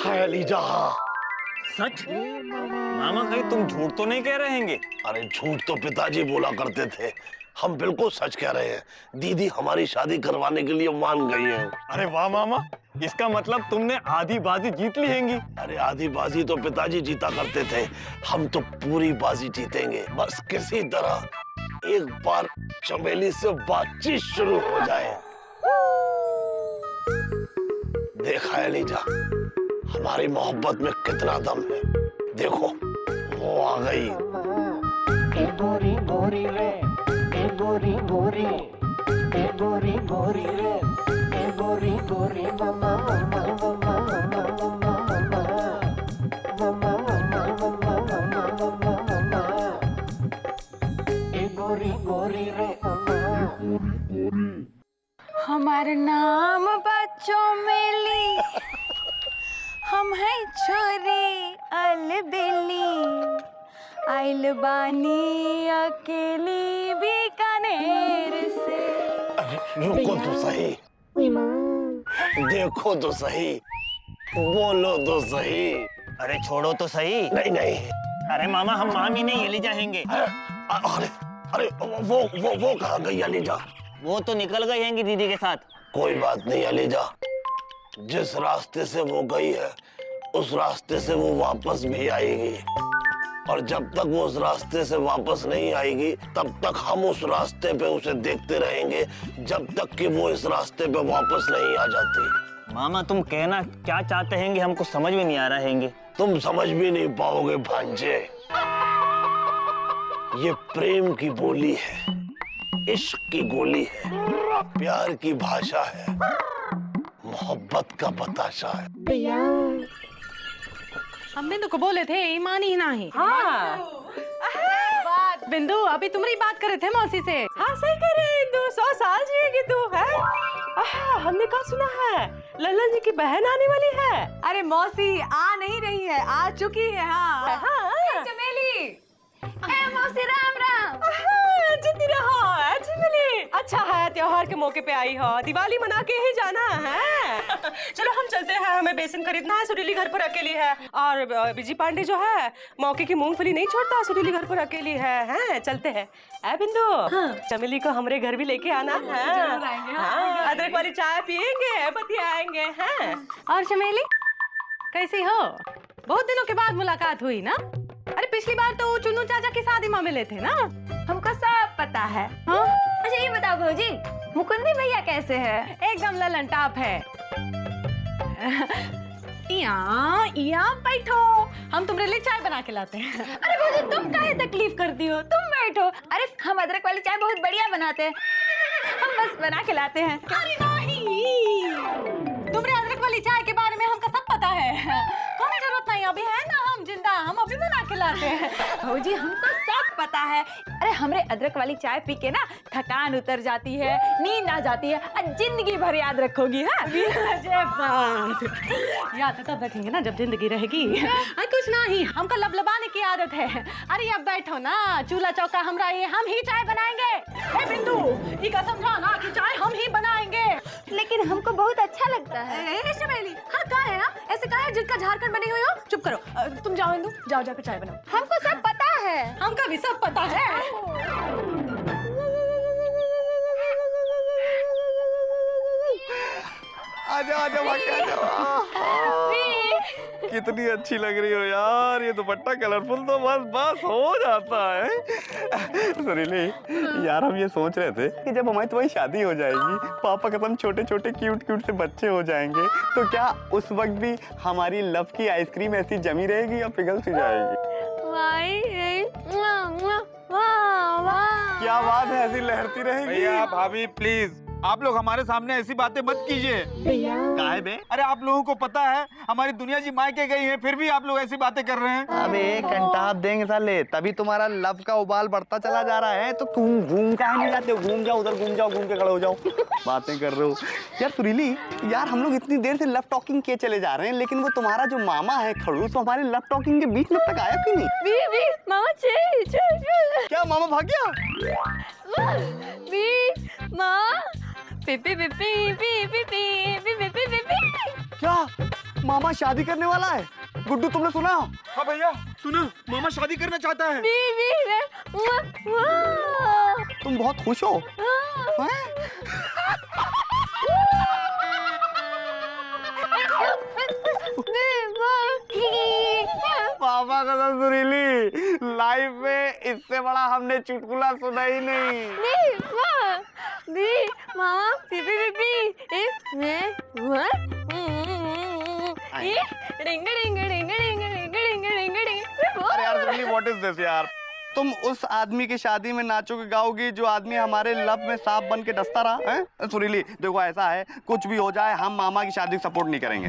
है लीजा। सच? मामा कहीं तुम झूठ तो नहीं कह रहे हैंगे? अरे झूठ तो पिताजी बोला करते थे, हम बिल्कुल सच कह रहे हैं। दीदी हमारी शादी करवाने के लिए मान गई है। अरे वाह मामा, इसका मतलब तुमने आधी बाजी जीत ली हैंगी। अरे आधी बाजी तो पिताजी जीता करते थे, हम तो पूरी बाजी जीतेंगे। बस किसी तरह एक बार चमेली से बातचीत शुरू हो जाए। देखा है लीजा, हमारी मोहब्बत में कितना दम है। देखो वो आ गई। गोरी गोरी रे, गोरी गोरी, गोरी गोरी रे, गोरी गोरी मम्मा मम्मा मम्मा मम्मा मम्मा मम्मा मम्मा मम्मा मम्मा, गोरी गोरी रे मम्मा। हमार नाम बच्चों मेली, हम है छोरी अलबेली, आइल बानी अकेली बीकानेर से। रुको तो सही, देखो तो सही, बोलो तो सही। अरे छोड़ो तो सही। नहीं नहीं। अरे मामा हम मामी नहीं ले जाएंगे। अरे अरे वो कहाँ गई अलीजा? वो तो निकल गई हैंगी दीदी के साथ। कोई बात नहीं अलीजा, जिस रास्ते से वो गई है उस रास्ते से वो वापस भी आएगी, और जब तक वो उस रास्ते से वापस नहीं आएगी तब तक हम उस रास्ते पे उसे देखते रहेंगे, जब तक कि वो इस रास्ते पे वापस नहीं आ जाती। मामा तुम कहना क्या चाहते हैंगे, हमको समझ में नहीं आ रहा हैंगे। तुम समझ भी नहीं पाओगे भांजे। ये प्रेम की बोली है, इश्क की गोली है, प्यार की भाषा है, मोहब्बत का बताशा है। हम बिंदु को बोले थे ईमानी ही नहीं। हाँ बात बिंदु, अभी तुम्हारी बात कर रहे थे मौसी से। हाँ सही कह रहे हैं इंदु, 100 साल जिएगी तू है। हमने कहा सुना है लल्लन जी की बहन आने वाली है। अरे मौसी आ नहीं रही है, आ चुकी है। हाँ हाँ चमेली, मौसी राम राम। जितनी रहो चमेली, अच्छा है त्योहार के मौके पे आई हो, दिवाली मना के ही जाना है। चलो हम चलते हैं, हमें बेसन खरीदना है, सुरीली घर पर अकेली है। और बिजी पांडे जो है मौके की मूंगफली नहीं छोड़ता, सुरीली घर पर अकेली है। चलते हैं ए बिंदु। हाँ। चमेली को हमारे घर भी लेके आना है। हाँ, अदरक वाली चाय पियेंगे, बतियाएंगे हैं। और चमेली कैसी हो? बहुत दिनों के बाद मुलाकात हुई ना। अरे पिछली बार तो चुन्नू चाचा की शादी में मिले थे ना। हमको सब पता है। हाँ? अच्छा ये बताओ भौजी, मुकुंदी भैया कैसे है? एकदम ललन टाप है। यहाँ बैठो, हम तुम्हारे लिए चाय बना के लाते हैं। अरे भौजी तुम काहे तकलीफ करती हो, तुम बैठो। अरे हम अदरक वाली चाय बहुत बढ़िया बनाते हैं, हम बस बना के लाते हैं। अरे नहीं, तुम्हारे अदरक वाली चाय के बारे में हमको सब पता है, कोई जरूरत नहीं। अभी है ना हम जिंदा, हम अभी बना के लाते हैं। भौजी हमको सब पता है। अरे हमरे अदरक वाली चाय पी के ना थकान उतर जाती है, नींद आ जाती है, और जिंदगी भर याद रखोगी। हाँ याद तो तब रखेंगे ना जब जिंदगी रहेगी। कुछ नहीं, हमको लबलबाने की आदत है। अरे अब बैठो ना, चूल्हा चौका हमरा ये, हम ही चाय बनाएंगे। ए बिंदु, ये का समझा ना कि चाय हम ही बनाएंगे। लेकिन हमको बहुत अच्छा लगता है। चमेली, हाँ कहा है ना, ऐसे कहा है जिनका झारखंड बनी हुई हो। चुप करो, तुम जाओ इंदु, जाओ जाकर चाय बनाओ। हमको सब पता है। हमका भी सब पता है। आजा आजा भाग्य आजा। कितनी अच्छी लग रही हो यार, ये दुपट्टा कलरफुल तो बस हो जाता है। सुरीली यार, हम ये सोच रहे थे कि जब हमारी तुम्हारी शादी हो जाएगी, पापा कसम छोटे छोटे क्यूट क्यूट से बच्चे हो जाएंगे, तो क्या उस वक्त भी हमारी लव की आइसक्रीम ऐसी जमी रहेगी या पिघल सी जाएगी? क्या बात है, ऐसी लहरती रहेगी। भैया भाभी प्लीज, आप लोग हमारे सामने ऐसी बातें मत कीजिए। काहे बे? अरे आप लोगों को पता है हमारी दुनिया जी मायके गई है, फिर भी आप लोग ऐसी बातें कर रहे हैं। अबे कंटाप देंगे साले, तभी तुम्हारा लव का उबाल बढ़ता चला जा रहा है। तो तुम घूम काहे नहीं जाते हो? घूम जाओ उधर, घूम जाओ, घूम के खड़े हो जाओ। बातें कर रहे हो यार। सुरीली यार, हम लोग इतनी देर से लव टॉकिंग किए चले जा रहे हैं, लेकिन वो तुम्हारा जो मामा है खड़ूस, तो हमारे लव टॉकिंग के बीच में तक आया क्यों नहीं? मामा क्या मामा भाग गया? माँ पिपी पिपी पिपी पिपी पिपी पिपी। क्या मामा शादी करने वाला है। गुड्डू तुमने सुना? हाँ भैया सुनो, मामा शादी करना चाहता है। तुम बहुत खुश हो? हैं? पापा कसम सुरीली, लाइफ में इससे बड़ा हमने चुटकुला सुना ही नहीं। अरे यार सुरीली, व्हाट इज दिस यार? तुम उस आदमी की शादी में नाचोगे गाओगी जो आदमी हमारे लब में सांप बन के डसता रहा है? सुरीली देखो, ऐसा है कुछ भी हो जाए हम मामा की शादी सपोर्ट नहीं करेंगे।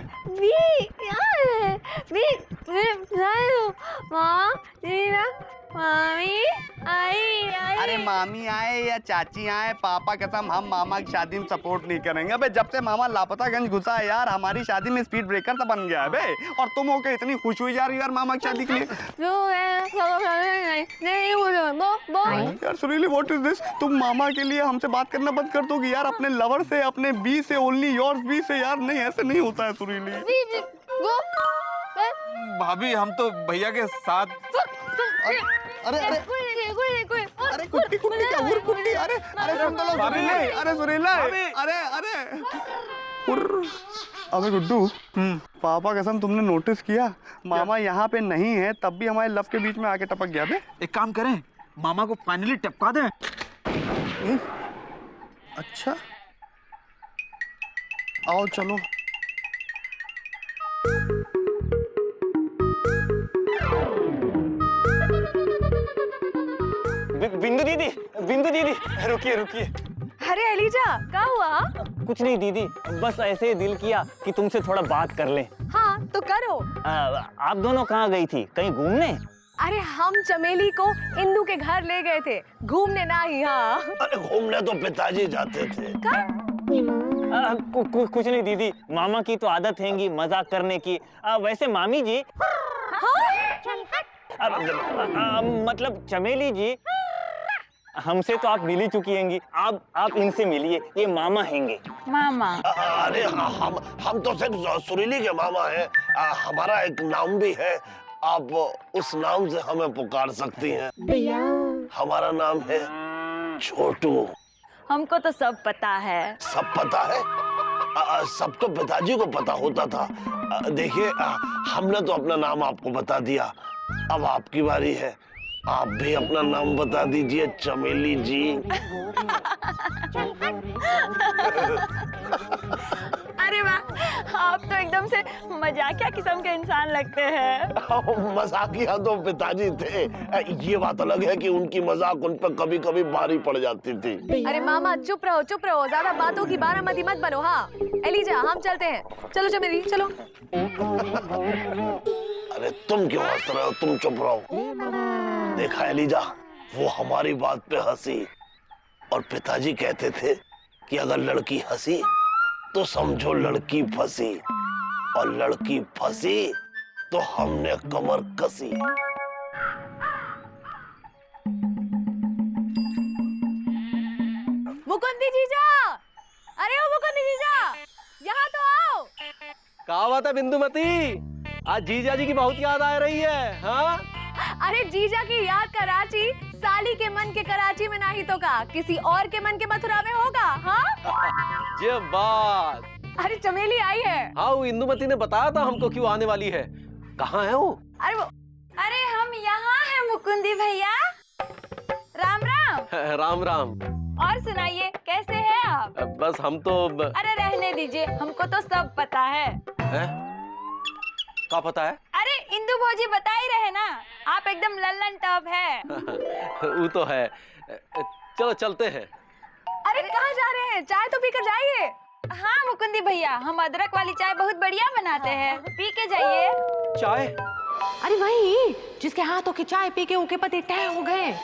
अरे मामी आए या चाची आए, पापा कसम हम मामा की शादी में सपोर्ट नहीं करेंगे। अबे जब से मामा लापतागंज घुसा है यार, हमारी शादी में स्पीड ब्रेकर तो बन गया है बे। और तुम हो के इतनी खुश हुई जा रही हो यार मामा की शादी के लिए। यार सुरीली व्हाट इज दिस? तुम मामा के लिए हमसे बात करना बंद कर दोगी यार, अपने लवर से, अपने बी से, ओनली योर्स बी से यार। नहीं ऐसे नहीं होता है सुरीली। भाभी हम तो भैया के साथ। अरे अरे अरे कुट्टी कुट्टी क्या हुर कुट्टी? अरे अरे सुन तो लो सुरीली, अरे सुरीला, अरे अरे हुर। अबे गुड्डू, पापा कसम तुमने नोटिस किया मामा यहाँ पे नहीं है तब भी हमारे लव के बीच में आके टपक गया बे। एक काम करें, मामा को फाइनली टपका दें। अच्छा आओ चलो। बिंदु दीदी रुकिए रुकिए। अरे एलिजा, क्या हुआ? कुछ नहीं दीदी, बस ऐसे ही दिल किया कि तुमसे थोड़ा बात कर लें। हाँ तो करो। आप दोनों कहाँ गई थी? कहीं घूमने? अरे हम चमेली को इंदू के घर ले गए थे, घूमने ना ही। हाँ अरे घूमने तो पिताजी जाते थे। कुछ नहीं दीदी, मामा की तो आदत हैगी मजाक करने की। वैसे मामी जी, मतलब चमेली जी, हमसे तो आप मिली चुकी हैंगी, आप इनसे मिलिए, ये मामा हैंगे। मामा? अरे हम तो सिर्फ सुरीली के मामा हैं। हमारा एक नाम भी है, आप उस नाम से हमें पुकार सकती हैं। हमारा नाम है छोटू। हमको तो सब पता है। सब पता है? सब तो पिताजी को पता होता था। देखिए हमने तो अपना नाम आपको बता दिया, अब आपकी बारी है, आप भी अपना नाम बता दीजिए चमेली जी। अरे वाह, आप तो एकदम से मजाकिया किस्म के इंसान लगते हैं। मजाकिया तो पिताजी थे, ये बात अलग है कि उनकी मजाक उन पर कभी कभी भारी पड़ जाती थी। अरे मामा चुप रहो, ज्यादा बातों की बारामती मत बनो। हाँ एलिजा, हम चलते हैं। चलो चमेली चलो। अरे तुम क्यों हंस रहे हो? तुम चुप रहो। देखा एलिजा, वो हमारी बात पे हंसी, और पिताजी कहते थे कि अगर लड़की हंसी तो समझो लड़की फंसी, और लड़की फंसी तो हमने कमर कसी। मुकुंदी जीजा, अरे ओ मुकुंदी जीजा, यहाँ तो आओ। क्या बात है बिंदुमती, आज जीजा जी की बहुत याद आ रही है। हाँ अरे जीजा की याद का रांची साली के मन के कराची में नहीं तो का किसी और के मन के मथुरा में होगा। हाँ ये बात। अरे चमेली आई है। हाँ वो इंदुमती ने बताया था हमको क्यों आने वाली है। कहाँ है वो? अरे हम यहाँ हैं मुकुंदी भैया। राम राम। राम राम। और सुनाइए, कैसे हैं आप? बस हम तो अरे रहने दीजिए, हमको तो सब पता है। क्या पता है? अरे इंदु भौजी बता ही रहे ना, आप एकदम लल्लन टॉप है। वो तो है। चलो चलते हैं। अरे कहाँ जा रहे हैं? चाय तो पीकर जाइए। हाँ मुकुंदी भैया, हम अदरक वाली चाय बहुत बढ़िया बनाते हैं, पी के जाइए। चाय? अरे वही जिसके हाथों की चाय पी के उनके पति तय हो गए।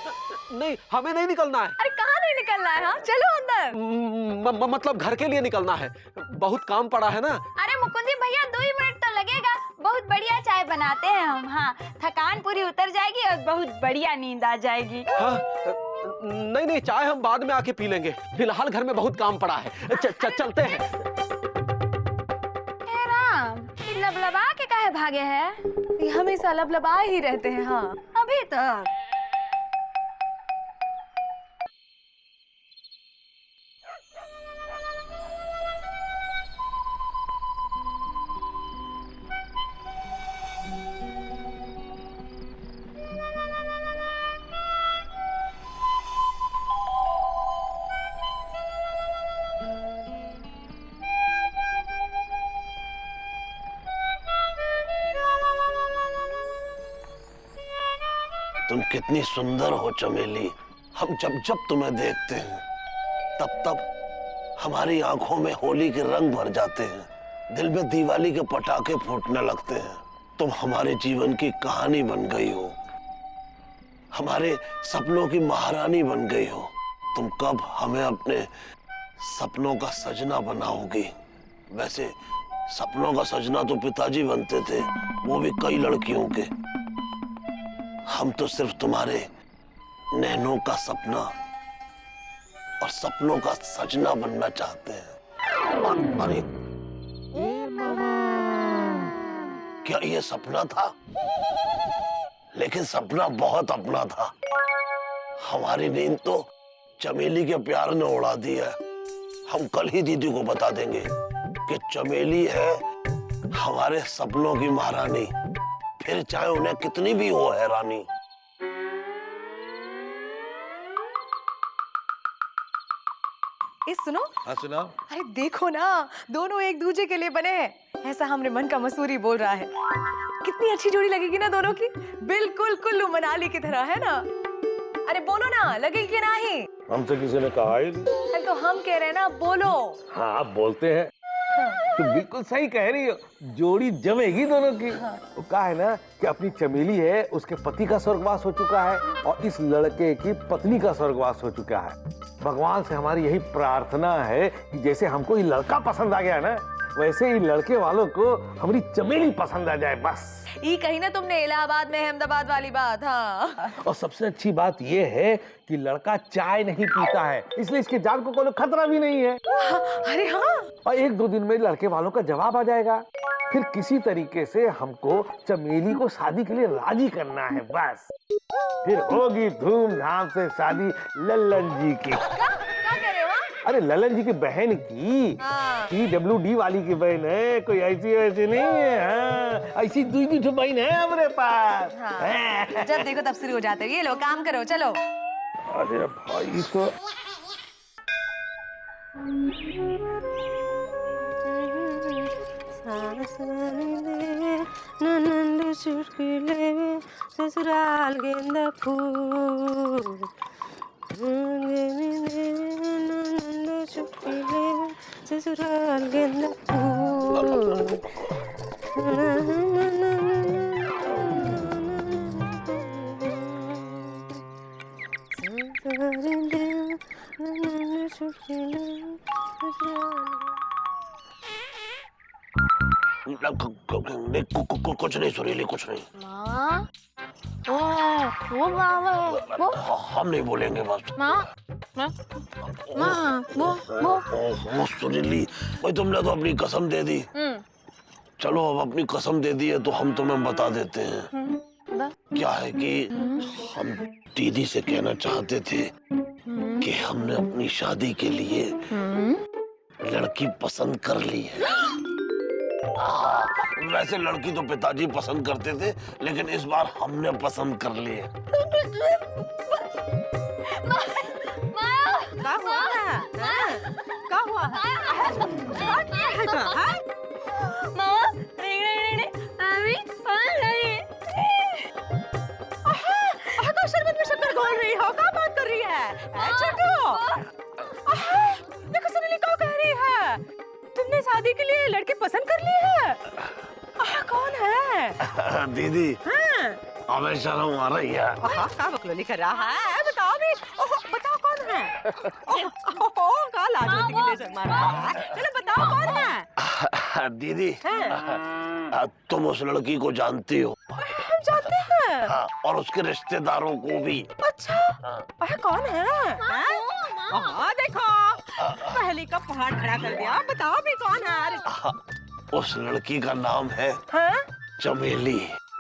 नहीं, हमें नहीं निकलना है। अरे कहाँ नहीं निकलना है? हाँ चलो अंदर। मतलब घर के लिए निकलना है, बहुत काम पड़ा है ना। अरे मुकुंदी भैया 2 ही मिनट तो लगेगा, बहुत बढ़िया चाय बनाते हैं हम। हाँ थकान पूरी उतर जाएगी और बहुत बढ़िया नींद आ जाएगी। हाँ नहीं चाय हम बाद में आके पी लेंगे, फिलहाल घर में बहुत काम पड़ा है। चलते हैं। राम, भागे हैं? ये हमेशा लबलबाए ही रहते हैं। हाँ, अभी तक। तुम कितनी सुंदर हो चमेली। हम जब जब तुम्हें देखते हैं तब तब हमारी आंखों में होली के रंग भर जाते हैं, दिल में दिवाली के पटाखे फूटने लगते हैं। तुम हमारे जीवन की कहानी बन गई हो, हमारे सपनों की महारानी बन गई हो। तुम कब हमें अपने सपनों का सजना बनाओगी? वैसे सपनों का सजना तो पिताजी बनते थे, वो भी कई लड़कियों के। हम तो सिर्फ तुम्हारे नैनों का सपना और सपनों का सजना बनना चाहते हैं। अरे क्या ये सपना था? लेकिन सपना बहुत अपना था। हमारी नींद तो चमेली के प्यार ने उड़ा दी है। हम कल ही दीदी को बता देंगे कि चमेली है हमारे सपनों की महारानी, फिर चाहे उन्हें कितनी भी हो हैरानी। सुनो। हाँ सुना। अरे देखो ना, दोनों एक दूसरे के लिए बने हैं, ऐसा हमरे मन का मसूरी बोल रहा है। कितनी अच्छी जोड़ी लगेगी ना दोनों की, बिल्कुल कुल्लू मनाली की तरह, है ना? अरे बोलो ना, लगेगी कि नहीं? हमसे किसी ने कहा ही नहीं। अरे तो हम कह रहे हैं ना, बोलो। हाँ आप बोलते हैं। तो बिल्कुल सही कह रही हो, जोड़ी जमेगी दोनों की। वो कहा है ना कि अपनी चमेली है, उसके पति का स्वर्गवास हो चुका है और इस लड़के की पत्नी का स्वर्गवास हो चुका है। भगवान से हमारी यही प्रार्थना है कि जैसे हमको ये लड़का पसंद आ गया ना, वैसे ही लड़के वालों को हमारी चमेली पसंद आ जाए बस। ये कही ना तुमने इलाहाबाद में अहमदाबाद वाली बात। हाँ। और सबसे अच्छी बात ये है कि लड़का चाय नहीं पीता है, इसलिए इसके जान को कोई खतरा भी नहीं है। हाँ, अरे हाँ। और 1-2 दिन में लड़के वालों का जवाब आ जाएगा। फिर किसी तरीके से हमको चमेली को शादी के लिए राजी करना है बस। फिर होगी धूमधाम से शादी लल्लन जी की। क्या कह रहे हो? अरे लल्लन जी की बहन की। हाँ। PWD वाली की बहन है, कोई ऐसी वैसी नहीं है। हाँ, ऐसी 2 बहन है हमारे पास। हाँ। जब देखो तब शुरू हो जाते हो। ये लो काम करो, चलो। अरे भाई तो ससुराल गेंदा फूल, ससुराल गेंदा फूल। कुछ नहीं सुरीली, कुछ नहीं। माँ, वो वो हम नहीं बोलेंगे बस। माँ, वो सुरीली, भाई तुमने तो अपनी कसम दे दी। चलो अब अपनी कसम दे दी है तो हम तुम्हें बता देते हैं। क्या है कि हम दीदी से कहना चाहते थे कि हमने अपनी शादी के लिए लड़की पसंद कर ली है। वैसे लड़की तो पिताजी पसंद करते थे, लेकिन इस बार हमने पसंद कर ली है। क्या हुआ है? क्या हुआ है? शरबत में शक्कर घोल रही हो? क्या बात कर रही है? देखो सुनीली क्या कह रही है, तुमने शादी के लिए लड़के पसंद कर लिए है? कौन है? दीदी हमें शर्म आ रही है। क्या बकलोली कर रहा है? बताओ भी। बताओ कौन है? क्या लाजवती की नजर मार रहा है? चलो बताओ कौन है? दीदी तुम उस लड़की को जानती हो? हम जानते हैं। हाँ, और उसके रिश्तेदारों को भी। अच्छा, कौन है? देखो पहली का पहाड़ खड़ा कर दिया। बताओ भी कौन है? उस लड़की का नाम है चमेली।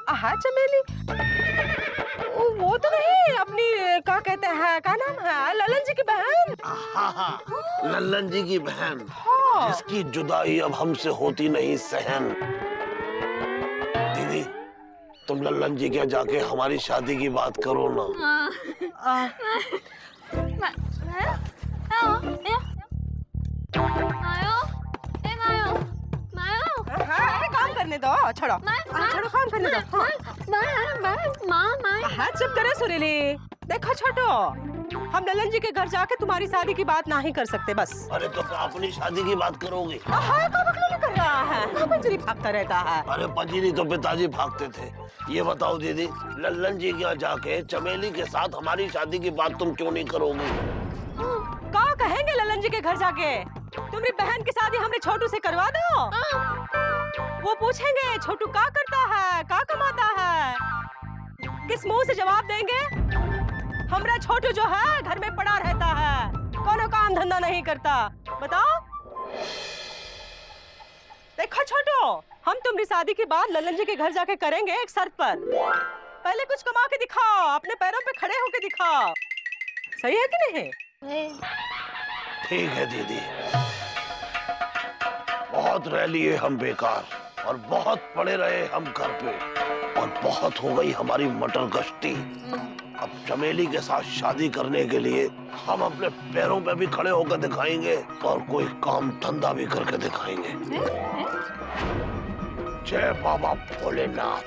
हाँ चमेली, वो तो नहीं, अपनी क्या कहते हैं, क्या नाम है, ललन जी की बहन। हाँ, लल्लन जी की बहन, हाँ। जिसकी जुदाई अब हमसे होती नहीं सहन। दीदी, तुम लल्लन जी के जाके हमारी शादी की बात करो ना। हाँ, काम करने दो, छोड़ो छोड़ो, काम करने दो। हाँ चुप करो सुरीली। देखो छोटो, हम ललन जी के घर जाके तुम्हारी शादी की बात नहीं कर सकते बस। अरे तो अपनी शादी की बात करोगे? हाँ, का बकलोली कर रहा है, पंजरी भागता रहता है। अरे पंजरी तो पिताजी भागते थे। ये बताओ दीदी, लल्लन जी के यहाँ जाके चमेली के साथ हमारी शादी की बात तुम क्यों नहीं करोगी? क्या कहेंगे ललन जी के घर जाके? तुम्हारी बहन की शादी हमने छोटू से करवा दो। वो पूछेंगे छोटू क्या करता है, क्या कमाता है, किस मुंह से जवाब देंगे? हमारा छोटू जो है घर में पड़ा रहता है, कोनो काम धंधा नहीं करता। बताओ। देखो छोटू, हम तुम्हारी शादी की बात ललन जी के घर जाके करेंगे एक शर्त पर। पहले कुछ कमा के दिखाओ, अपने पैरों पे खड़े होके दिखाओ। सही है कि नहीं? ठीक है दीदी, बहुत रह लिए हम बेकार और बहुत पड़े रहे हम घर पे और बहुत हो गई हमारी मटर गश्ती। अब चमेली के साथ शादी करने के लिए हम अपने पैरों पे भी खड़े होकर दिखाएंगे और कोई काम धंधा भी करके दिखाएंगे। जय बाबा भोलेनाथ।